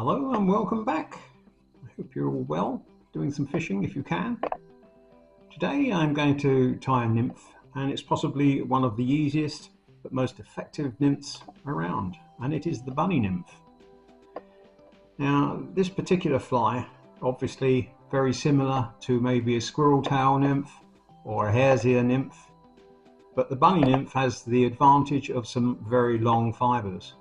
Hello and welcome back. I hope you're all well, doing some fishing if you can. Today I'm going to tie a nymph, and it's possibly one of the easiest but most effective nymphs around, and it is the bunny nymph. Now this particular fly, obviously very similar to maybe a squirrel tail nymph or a hare's ear nymph, but the bunny nymph has the advantage of some very long fibres.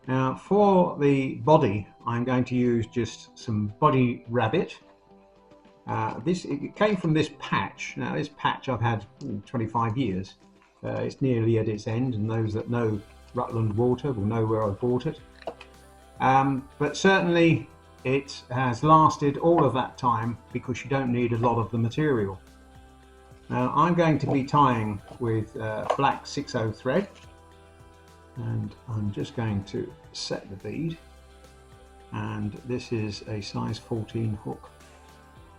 Now for the body, I'm going to use just some body rabbit. It came from this patch. Now this patch I've had 25 years. It's nearly at its end, and those that know Rutland Water will know where I bought it. But certainly it has lasted all of that time because you don't need a lot of the material. Now I'm going to be tying with black 6/0 thread, and I'm just going to set the bead, and this is a size 14 hook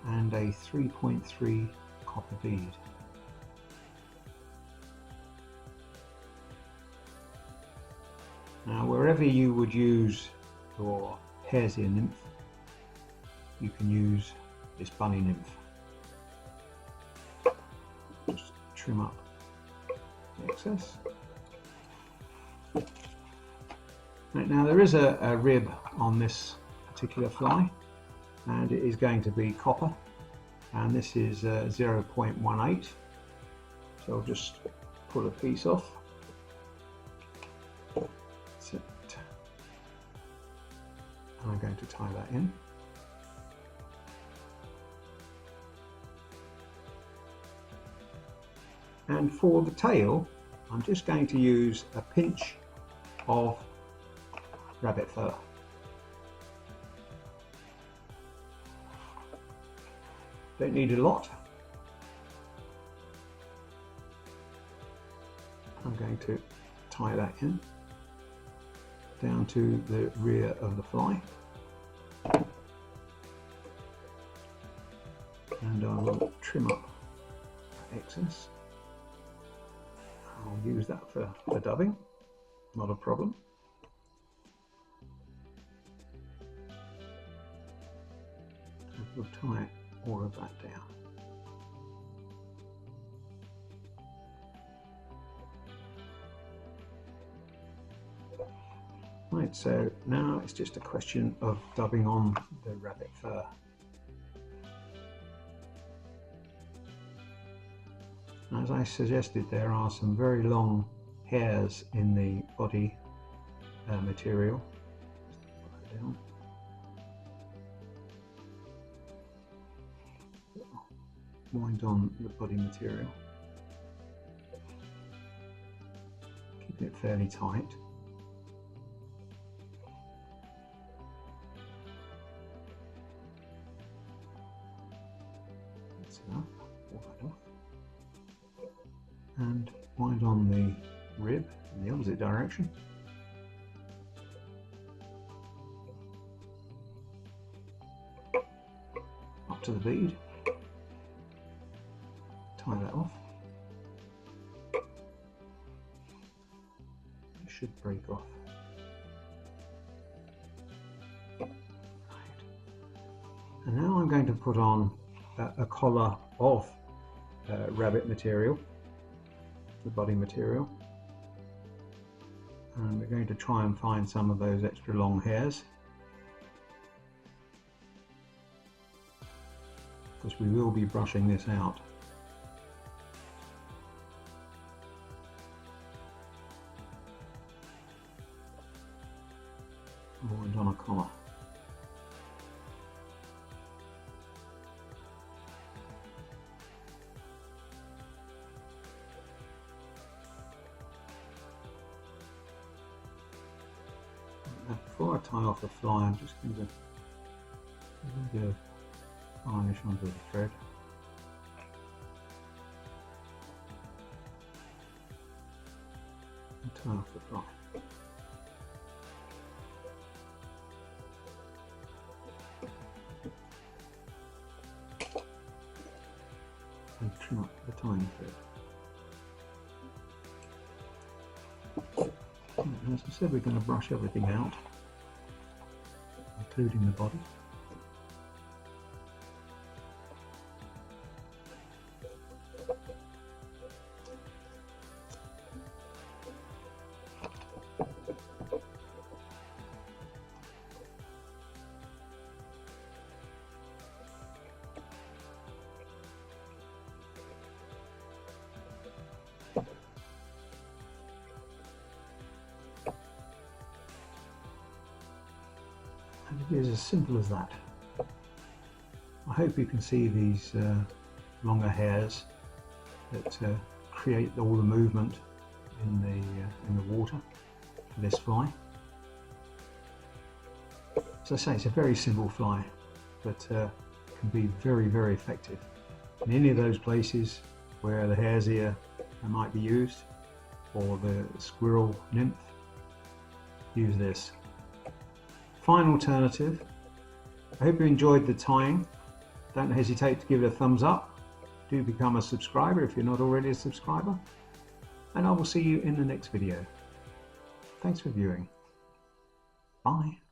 and a 3.3 copper bead. Now wherever you would use your hare's ear nymph, you can use this bunny nymph. Just trim up the excess. Right, now there is a rib on this particular fly, and it is going to be copper, and this is 0.18, so I'll just pull a piece off. That's it. I'm going to tie that in. And for the tail, I'm just going to use a pinch of rabbit fur. Don't need a lot. I'm going to tie that in down to the rear of the fly, and I will trim up that excess. I'll use that for dubbing, not a problem. And we'll tie all of that down. Right, so now it's just a question of dubbing on the rabbit fur. As I suggested, there are some very long hairs in the body material. Put that down. Wind on the body material. Keep it fairly tight. That's enough. Pull that off. And wind on the rib in the opposite direction. Up to the bead. Tie that off. It should break off. Right. And now I'm going to put on a collar of rabbit material, the body material, and we're going to try and find some of those extra long hairs, because we will be brushing this out. Wind on a collar. Before I tie off the fly, I'm just going to give a bit of varnish onto the thread. And tie off the fly. And trim up the tying thread. And as I said, we're going to brush everything out. including the body. And it is as simple as that. I hope you can see these longer hairs that create all the movement in the water for this fly. As I say, it's a very simple fly, but can be very, very effective. In any of those places where the hare's ear might be used, or the squirrel nymph, use this. Final alternative. I hope you enjoyed the tying. Don't hesitate to give it a thumbs up. Do become a subscriber if you're not already a subscriber. And I will see you in the next video. Thanks for viewing. Bye.